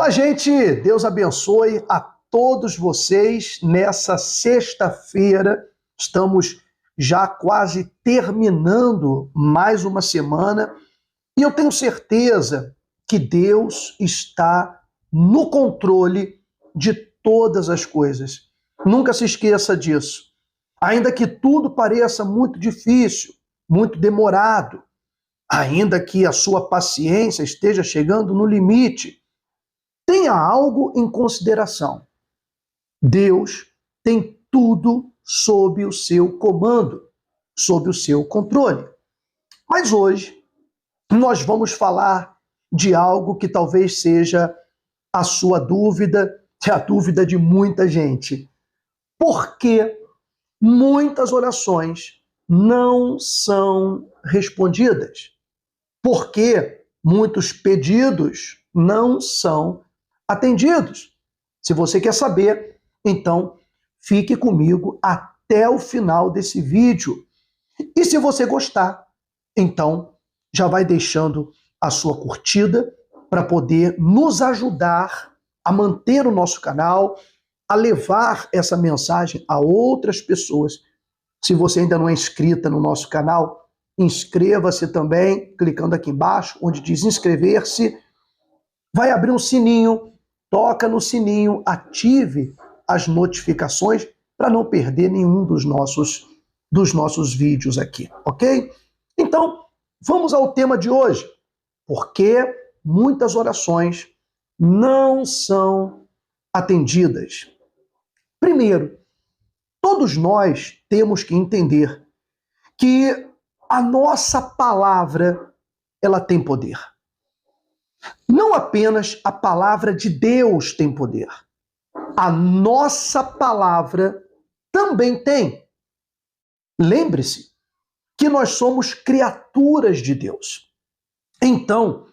Olá, gente! Deus abençoe a todos vocês nessa sexta-feira. Estamos já quase terminando mais uma semana e eu tenho certeza que Deus está no controle de todas as coisas. Nunca se esqueça disso. Ainda que tudo pareça muito difícil, muito demorado, ainda que a sua paciência esteja chegando no limite, tenha algo em consideração. Deus tem tudo sob o seu comando, sob o seu controle. Mas hoje nós vamos falar de algo que talvez seja a sua dúvida, e a dúvida de muita gente. Por que muitas orações não são respondidas? Por que muitos pedidos não são atendidos? Se você quer saber, então fique comigo até o final desse vídeo. E se você gostar, então já vai deixando a sua curtida para poder nos ajudar a manter o nosso canal, a levar essa mensagem a outras pessoas. Se você ainda não é inscrita no nosso canal, inscreva-se também, clicando aqui embaixo, onde diz inscrever-se. Vai abrir um sininho, toca no sininho, ative as notificações para não perder nenhum dos nossos vídeos aqui, ok? Então, vamos ao tema de hoje. Por que muitas orações não são atendidas? Primeiro, todos nós temos que entender que a nossa palavra, ela tem poder. Não apenas a palavra de Deus tem poder. A nossa palavra também tem. Lembre-se que nós somos criaturas de Deus. Então,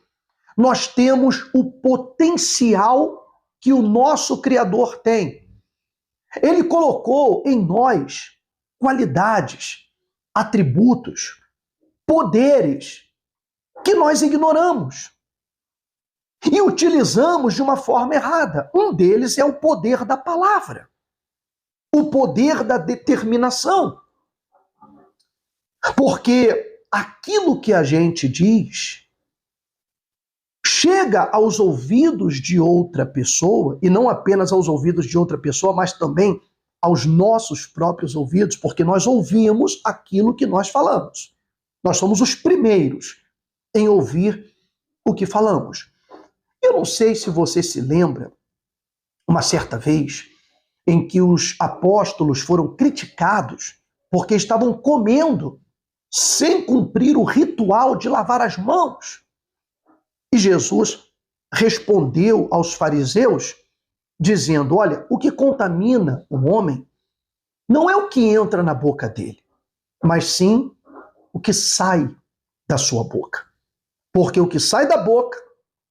nós temos o potencial que o nosso Criador tem. Ele colocou em nós qualidades, atributos, poderes que nós ignoramos e utilizamos de uma forma errada. Um deles é o poder da palavra, o poder da determinação. Porque aquilo que a gente diz chega aos ouvidos de outra pessoa, e não apenas aos ouvidos de outra pessoa, mas também aos nossos próprios ouvidos, porque nós ouvimos aquilo que nós falamos. Nós somos os primeiros em ouvir o que falamos. Eu não sei se você se lembra, uma certa vez, em que os apóstolos foram criticados porque estavam comendo sem cumprir o ritual de lavar as mãos. E Jesus respondeu aos fariseus, dizendo, olha, o que contamina um homem não é o que entra na boca dele, mas sim o que sai da sua boca. Porque o que sai da boca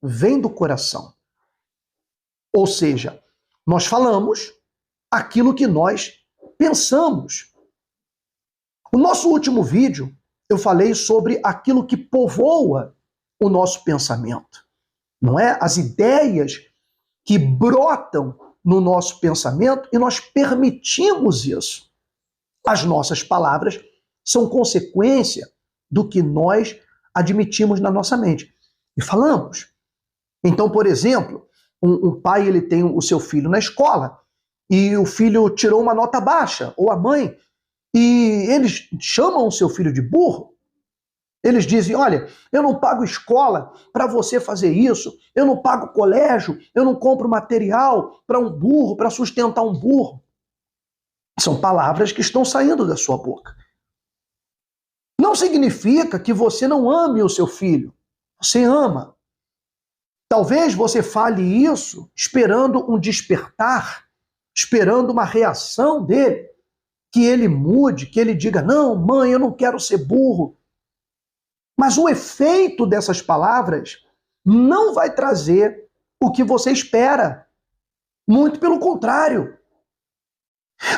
vem do coração. Ou seja, nós falamos aquilo que nós pensamos. No nosso último vídeo, eu falei sobre aquilo que povoa o nosso pensamento. Não é? As ideias que brotam no nosso pensamento e nós permitimos isso. As nossas palavras são consequência do que nós admitimos na nossa mente. E falamos. Então, por exemplo, um pai ele tem o seu filho na escola e o filho tirou uma nota baixa, ou a mãe, e eles chamam o seu filho de burro. Eles dizem, olha, eu não pago escola para você fazer isso, eu não pago colégio, eu não compro material para um burro, para sustentar um burro. São palavras que estão saindo da sua boca. Não significa que você não ame o seu filho. Você ama. Talvez você fale isso esperando um despertar, esperando uma reação dele, que ele mude, que ele diga, não, mãe, eu não quero ser burro. Mas o efeito dessas palavras não vai trazer o que você espera. Muito pelo contrário.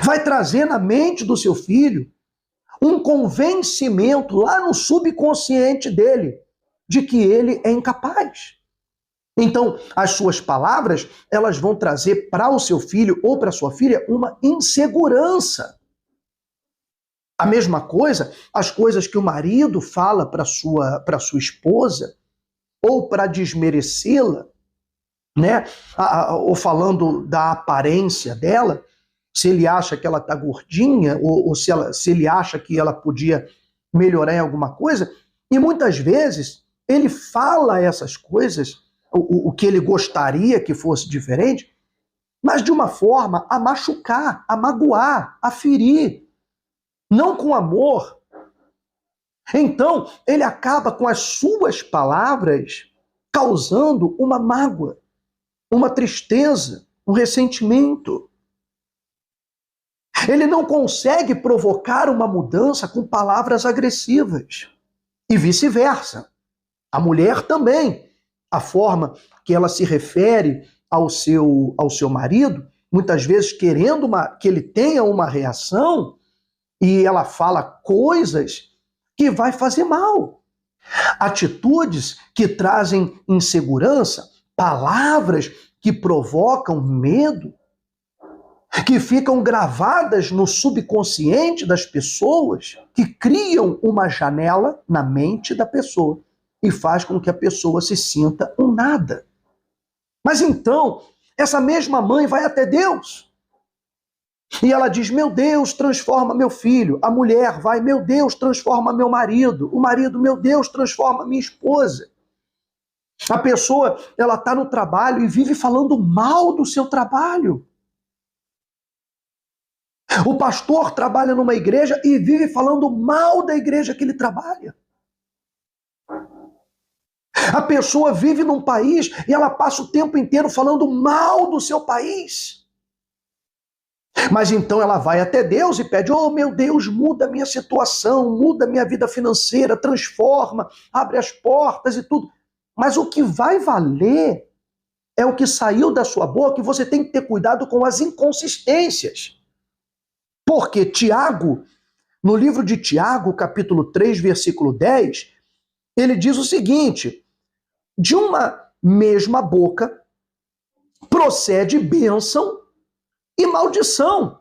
Vai trazer na mente do seu filho um convencimento lá no subconsciente dele de que ele é incapaz. Então, as suas palavras, elas vão trazer para o seu filho ou para a sua filha uma insegurança. A mesma coisa, as coisas que o marido fala para sua esposa, ou para desmerecê-la, né? Ou falando da aparência dela, se ele acha que ela está gordinha, ou se ele acha que ela podia melhorar em alguma coisa, e muitas vezes ele fala essas coisas, o que ele gostaria que fosse diferente, mas de uma forma a machucar, a magoar, a ferir, não com amor. Então, ele acaba com as suas palavras causando uma mágoa, uma tristeza, um ressentimento. Ele não consegue provocar uma mudança com palavras agressivas. E vice-versa. A mulher também. A forma que ela se refere ao seu marido, muitas vezes querendo que ele tenha uma reação, e ela fala coisas que vai fazer mal. Atitudes que trazem insegurança, palavras que provocam medo, que ficam gravadas no subconsciente das pessoas, que criam uma janela na mente da pessoa e faz com que a pessoa se sinta um nada. Mas então, essa mesma mãe vai até Deus e ela diz: meu Deus, transforma meu filho. A mulher vai: meu Deus, transforma meu marido. O marido: meu Deus, transforma minha esposa. A pessoa, ela está no trabalho e vive falando mal do seu trabalho. O pastor trabalha numa igreja e vive falando mal da igreja que ele trabalha. A pessoa vive num país e ela passa o tempo inteiro falando mal do seu país. Mas então ela vai até Deus e pede: oh meu Deus, muda a minha situação, muda a minha vida financeira, transforma, abre as portas e tudo. Mas o que vai valer é o que saiu da sua boca, e você tem que ter cuidado com as inconsistências. Porque Tiago, no livro de Tiago, capítulo 3, versículo 10, ele diz o seguinte: de uma mesma boca procede bênção e maldição.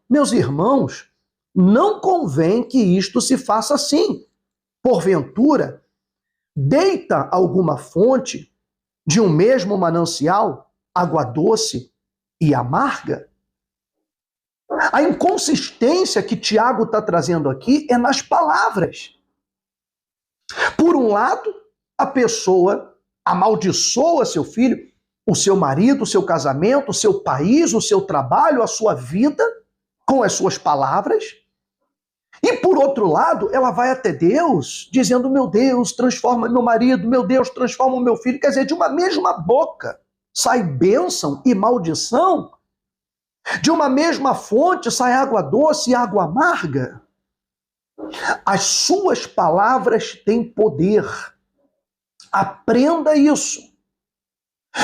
Meus irmãos, não convém que isto se faça assim. Porventura, deita alguma fonte de um mesmo manancial água doce e amarga? A inconsistência que Tiago está trazendo aqui é nas palavras. Por um lado, a pessoa amaldiçoa seu filho, o seu marido, o seu casamento, o seu país, o seu trabalho, a sua vida, com as suas palavras. E por outro lado, ela vai até Deus, dizendo: meu Deus, transforma meu marido, meu Deus, transforma o meu filho. Quer dizer, de uma mesma boca sai bênção e maldição. De uma mesma fonte sai água doce e água amarga. As suas palavras têm poder. Aprenda isso.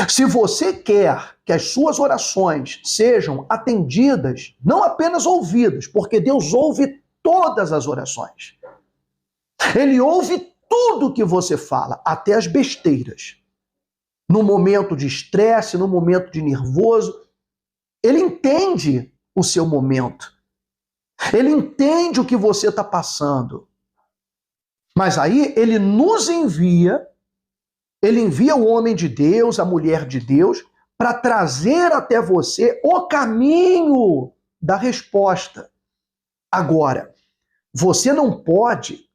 Se você quer que as suas orações sejam atendidas, não apenas ouvidas, porque Deus ouve todas as orações. Ele ouve tudo que você fala, até as besteiras. No momento de estresse, no momento de nervoso, ele entende o seu momento. Ele entende o que você está passando. Mas aí ele nos envia, ele envia o homem de Deus, a mulher de Deus, para trazer até você o caminho da resposta. Agora, você não pode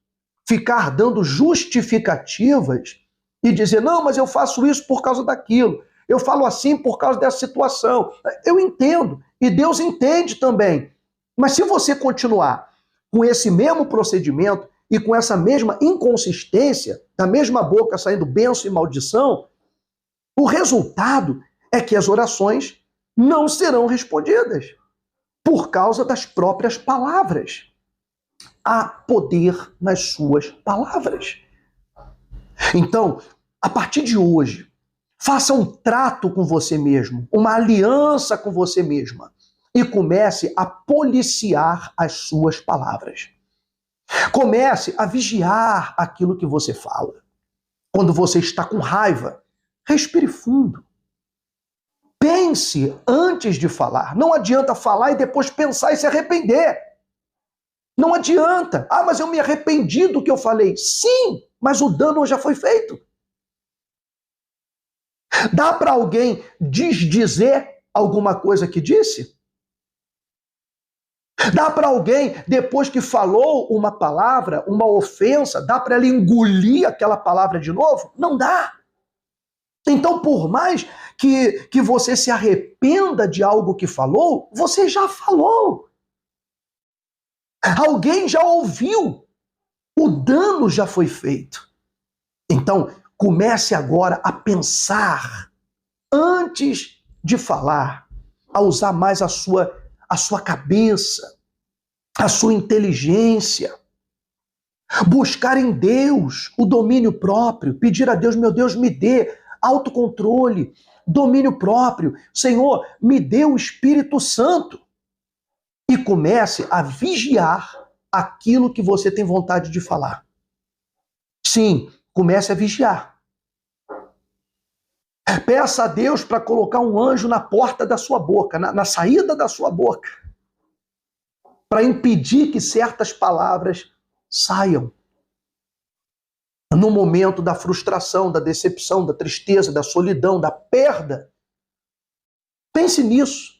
ficar dando justificativas e dizer: não, mas eu faço isso por causa daquilo. Eu falo assim por causa dessa situação. Eu entendo, e Deus entende também. Mas se você continuar com esse mesmo procedimento e com essa mesma inconsistência, da mesma boca saindo bênção e maldição, o resultado é que as orações não serão respondidas por causa das próprias palavras. Há poder nas suas palavras. Então, a partir de hoje, faça um trato com você mesmo, uma aliança com você mesma, e comece a policiar as suas palavras. Comece a vigiar aquilo que você fala. Quando você está com raiva, Respire fundo. Pense antes de falar. Não adianta falar e depois pensar e se arrepender. Não adianta. Ah, mas eu me arrependi do que eu falei. Sim, mas o dano já foi feito. Dá para alguém desdizer alguma coisa que disse? Dá para alguém, depois que falou uma palavra, uma ofensa, dá para ela engolir aquela palavra de novo? Não dá. Então, por mais que você se arrependa de algo que falou, você já falou. Alguém já ouviu. O dano já foi feito. Então, comece agora a pensar antes de falar, a usar mais a sua cabeça, a sua inteligência. Buscar em Deus o domínio próprio, pedir a Deus, meu Deus, me dê autocontrole, domínio próprio. Senhor, me dê o Espírito Santo. E comece a vigiar aquilo que você tem vontade de falar. Sim, comece a vigiar. Peça a Deus para colocar um anjo na porta da sua boca, na saída da sua boca, para impedir que certas palavras saiam. No momento da frustração, da decepção, da tristeza, da solidão, da perda. Pense nisso.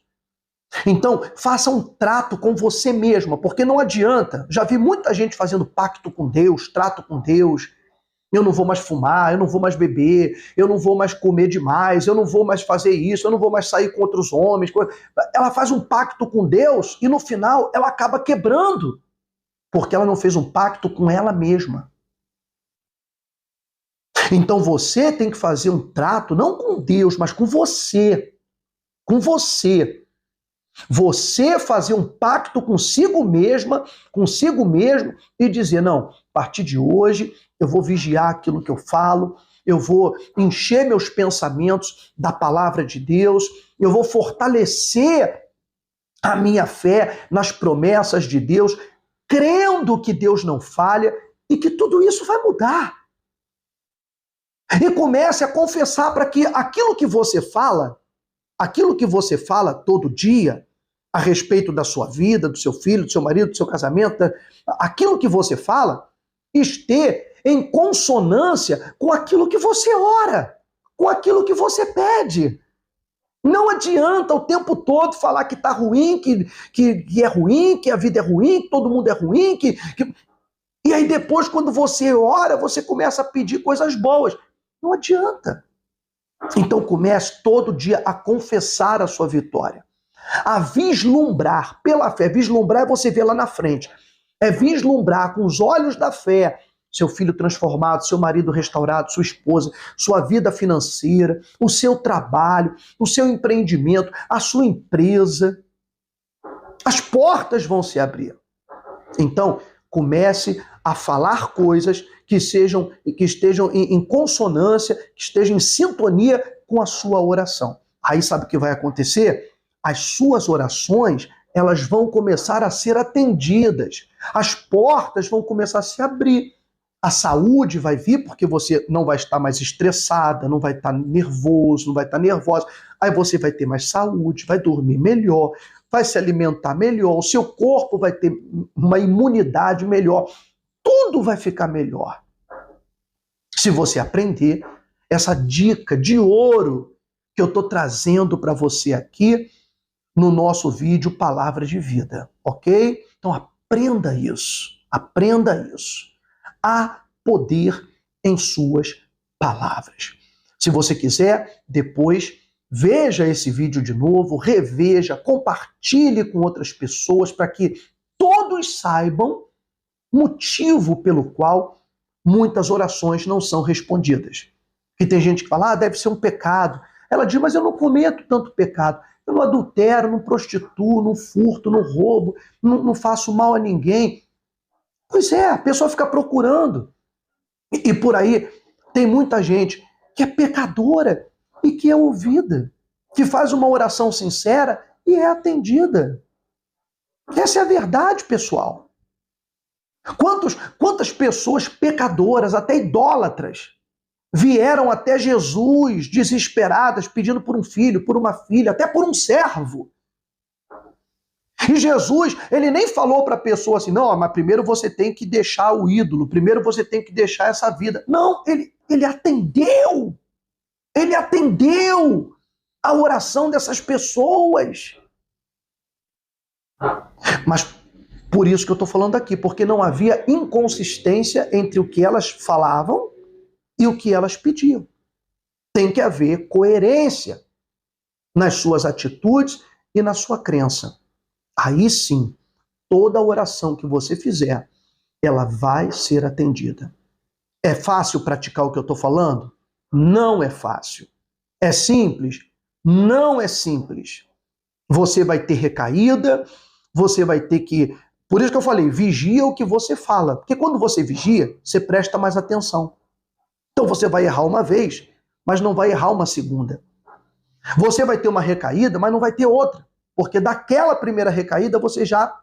Então, faça um trato com você mesma, porque não adianta. Já vi muita gente fazendo pacto com Deus, trato com Deus. Eu não vou mais fumar, eu não vou mais beber, eu não vou mais comer demais, eu não vou mais fazer isso, eu não vou mais sair com outros homens. Ela faz um pacto com Deus e no final ela acaba quebrando, porque ela não fez um pacto com ela mesma. Então você tem que fazer um trato, não com Deus, mas com você. Com você. Você fazer um pacto consigo mesma, consigo mesmo, e dizer, não, a partir de hoje eu vou vigiar aquilo que eu falo, eu vou encher meus pensamentos da palavra de Deus, eu vou fortalecer a minha fé nas promessas de Deus, crendo que Deus não falha e que tudo isso vai mudar. E comece a confessar para que aquilo que você fala todo dia, a respeito da sua vida, do seu filho, do seu marido, do seu casamento, aquilo que você fala, esteja em consonância com aquilo que você ora, com aquilo que você pede. Não adianta o tempo todo falar que está ruim, que é ruim, que a vida é ruim, que todo mundo é ruim, E aí depois, quando você ora, você começa a pedir coisas boas. Não adianta. Então comece todo dia a confessar a sua vitória. A vislumbrar pela fé. Vislumbrar é você ver lá na frente. É vislumbrar com os olhos da fé seu filho transformado, seu marido restaurado, sua esposa, sua vida financeira, o seu trabalho, o seu empreendimento, a sua empresa. As portas vão se abrir. Então, comece a falar coisas que estejam em consonância, que estejam em sintonia com a sua oração. Aí sabe o que vai acontecer? As suas orações, elas vão começar a ser atendidas. As portas vão começar a se abrir. A saúde vai vir porque você não vai estar mais estressada, não vai estar nervoso, não vai estar nervosa. Aí você vai ter mais saúde, vai dormir melhor, vai se alimentar melhor, o seu corpo vai ter uma imunidade melhor. Tudo vai ficar melhor. Se você aprender essa dica de ouro que eu estou trazendo para você aqui no nosso vídeo Palavra de Vida, ok? Então aprenda isso, aprenda isso. Há poder em suas palavras. Se você quiser, depois veja esse vídeo de novo, reveja, compartilhe com outras pessoas para que todos saibam o motivo pelo qual muitas orações não são respondidas. Que tem gente que fala, deve ser um pecado. Ela diz, mas eu não cometo tanto pecado. Eu não adultero, não prostituo, não furto, não roubo, não faço mal a ninguém. Pois é, a pessoa fica procurando. E por aí tem muita gente que é pecadora e que é ouvida, que faz uma oração sincera e é atendida. Essa é a verdade, pessoal. Quantas pessoas pecadoras, até idólatras, vieram até Jesus desesperadas, pedindo por um filho, por uma filha, até por um servo. E Jesus, ele nem falou para a pessoa assim, não, mas primeiro você tem que deixar o ídolo, primeiro você tem que deixar essa vida. Não, ele atendeu. Ele atendeu a oração dessas pessoas. Mas por isso que eu estou falando aqui, porque não havia inconsistência entre o que elas falavam e o que elas pediam. Tem que haver coerência nas suas atitudes e na sua crença. Aí sim, toda oração que você fizer, ela vai ser atendida. É fácil praticar o que eu estou falando? Não é fácil. É simples? Não é simples. Você vai ter recaída, você vai ter que... Por isso que eu falei, vigia o que você fala. Porque quando você vigia, você presta mais atenção. Então você vai errar uma vez, mas não vai errar uma segunda. Você vai ter uma recaída, mas não vai ter outra. Porque daquela primeira recaída você já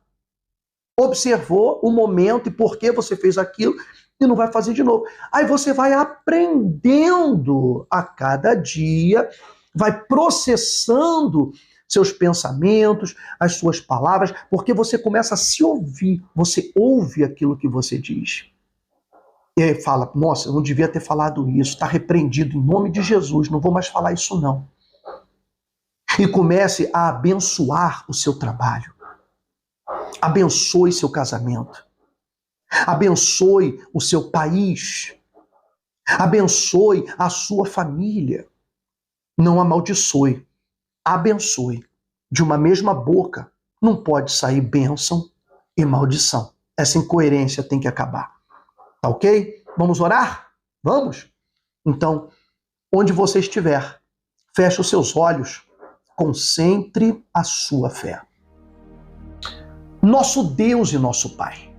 observou o momento e por que você fez aquilo e não vai fazer de novo. Aí você vai aprendendo a cada dia, vai processando seus pensamentos, as suas palavras, porque você começa a se ouvir, você ouve aquilo que você diz. E aí fala, nossa, eu não devia ter falado isso, está repreendido em nome de Jesus, não vou mais falar isso não. E comece a abençoar o seu trabalho. Abençoe seu casamento. Abençoe o seu país. Abençoe a sua família. Não amaldiçoe. Abençoe. De uma mesma boca não pode sair bênção e maldição. Essa incoerência tem que acabar. Tá ok? Vamos orar? Vamos? Então, onde você estiver, feche os seus olhos. Concentre a sua fé. Nosso Deus e nosso Pai.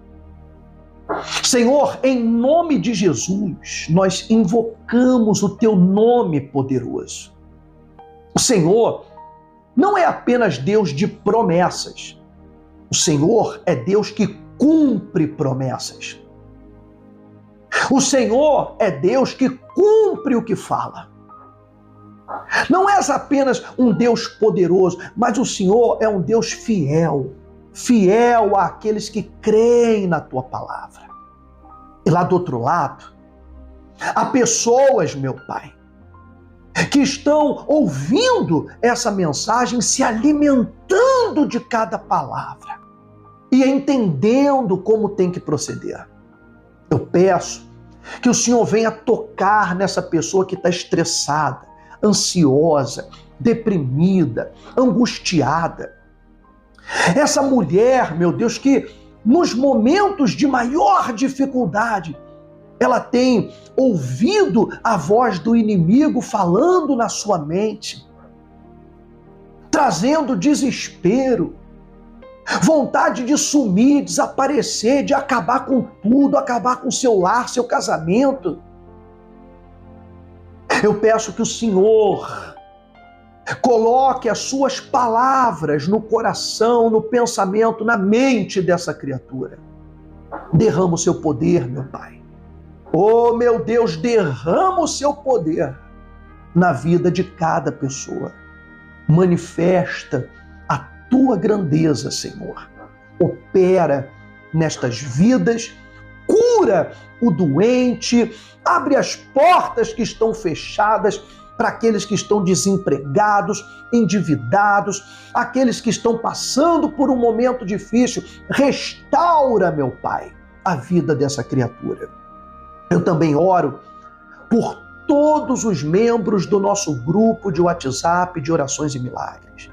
Senhor, em nome de Jesus, nós invocamos o teu nome poderoso. O Senhor não é apenas Deus de promessas. O Senhor é Deus que cumpre promessas. O Senhor é Deus que cumpre o que fala. Não és apenas um Deus poderoso, mas o Senhor é um Deus fiel. Fiel àqueles que creem na tua palavra. E lá do outro lado, há pessoas, meu Pai, que estão ouvindo essa mensagem, se alimentando de cada palavra e entendendo como tem que proceder. Eu peço que o Senhor venha tocar nessa pessoa que está estressada, ansiosa, deprimida, angustiada. Essa mulher, meu Deus, que nos momentos de maior dificuldade, ela tem ouvido a voz do inimigo falando na sua mente, trazendo desespero, vontade de sumir, desaparecer, de acabar com tudo, acabar com seu lar, seu casamento. Eu peço que o Senhor coloque as suas palavras no coração, no pensamento, na mente dessa criatura. Derrama o seu poder, meu Pai. Oh, meu Deus, derrama o seu poder na vida de cada pessoa. Manifesta a tua grandeza, Senhor. Opera nestas vidas, cura o doente, abre as portas que estão fechadas para aqueles que estão desempregados, endividados, aqueles que estão passando por um momento difícil. Restaura, meu Pai, a vida dessa criatura. Eu também oro por todos os membros do nosso grupo de WhatsApp de orações e milagres.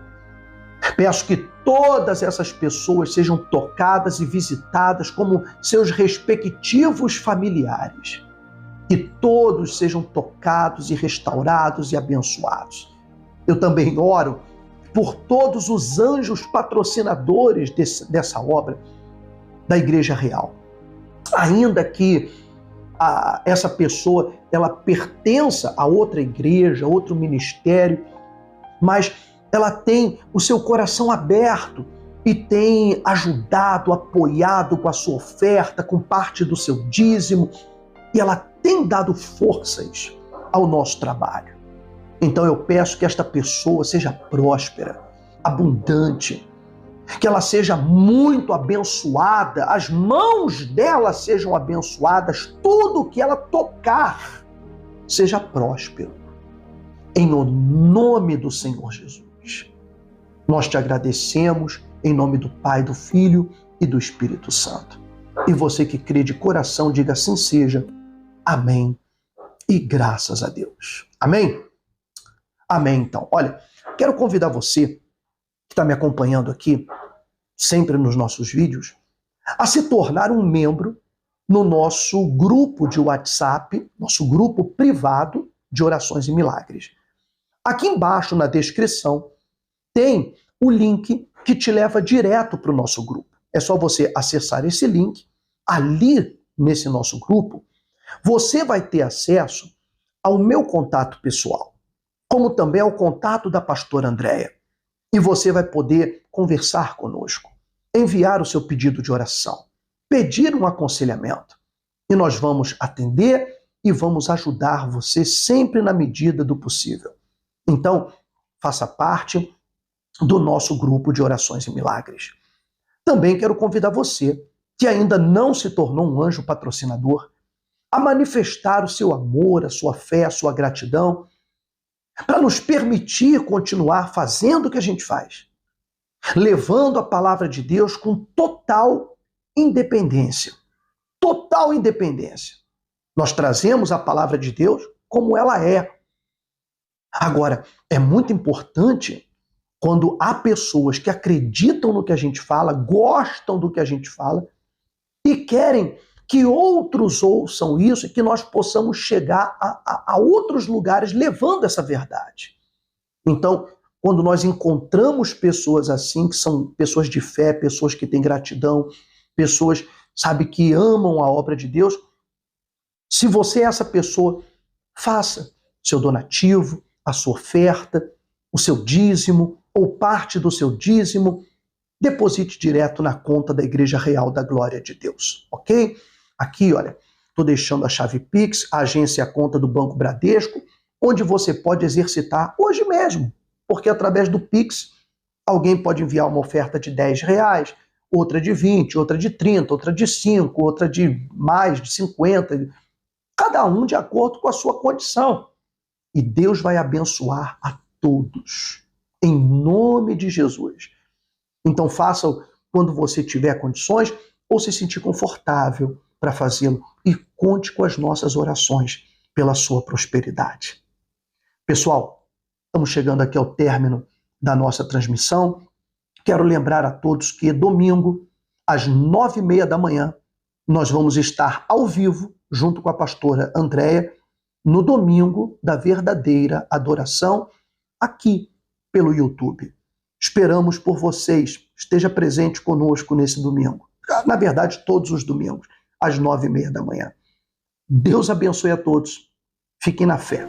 Peço que todas essas pessoas sejam tocadas e visitadas como seus respectivos familiares. Que todos sejam tocados e restaurados e abençoados. Eu também oro por todos os anjos patrocinadores dessa obra da Igreja Real. Ainda que essa pessoa ela pertença a outra igreja, a outro ministério, mas ela tem o seu coração aberto e tem ajudado, apoiado com a sua oferta, com parte do seu dízimo, e ela tem dado forças ao nosso trabalho. Então eu peço que esta pessoa seja próspera, abundante, que ela seja muito abençoada, as mãos dela sejam abençoadas, tudo que ela tocar seja próspero. Em nome do Senhor Jesus, nós te agradecemos em nome do Pai, do Filho e do Espírito Santo. E você que crê de coração, diga assim seja. Amém. E graças a Deus. Amém? Amém, então. Olha, quero convidar você que está me acompanhando aqui, sempre nos nossos vídeos, a se tornar um membro no nosso grupo de WhatsApp, nosso grupo privado de orações e milagres. Aqui embaixo na descrição tem o link que te leva direto para o nosso grupo. É só você acessar esse link. Ali, nesse nosso grupo, você vai ter acesso ao meu contato pessoal, como também ao contato da pastora Andréia. E você vai poder conversar conosco, enviar o seu pedido de oração, pedir um aconselhamento. E nós vamos atender e vamos ajudar você sempre na medida do possível. Então, faça parte do nosso grupo de orações e milagres. Também quero convidar você, que ainda não se tornou um anjo patrocinador, a manifestar o seu amor, a sua fé, a sua gratidão, para nos permitir continuar fazendo o que a gente faz, levando a palavra de Deus com total independência. Total independência. Nós trazemos a palavra de Deus como ela é. Agora, é muito importante quando há pessoas que acreditam no que a gente fala, gostam do que a gente fala e querem que outros ouçam isso e que nós possamos chegar a outros lugares levando essa verdade. Então, quando nós encontramos pessoas assim, que são pessoas de fé, pessoas que têm gratidão, pessoas, sabe, que amam a obra de Deus, se você é essa pessoa, faça seu donativo, a sua oferta, o seu dízimo ou parte do seu dízimo, deposite direto na conta da Igreja Real da Glória de Deus, ok? Aqui, olha, estou deixando a chave Pix, a agência e a conta do Banco Bradesco, onde você pode exercitar hoje mesmo, porque através do Pix, alguém pode enviar uma oferta de R$10, outra de 20, outra de 30, outra de 5, outra de mais de 50, cada um de acordo com a sua condição. E Deus vai abençoar a todos, em nome de Jesus. Então faça quando você tiver condições ou se sentir confortável para fazê-lo e conte com as nossas orações pela sua prosperidade. Pessoal, estamos chegando aqui ao término da nossa transmissão. Quero lembrar a todos que domingo, às 9h30 da manhã, nós vamos estar ao vivo, junto com a pastora Andréia, no domingo da verdadeira adoração, aqui pelo YouTube. Esperamos por vocês. Esteja presente conosco nesse domingo. Na verdade, todos os domingos, às 9h30 da manhã. Deus abençoe a todos. Fiquem na fé.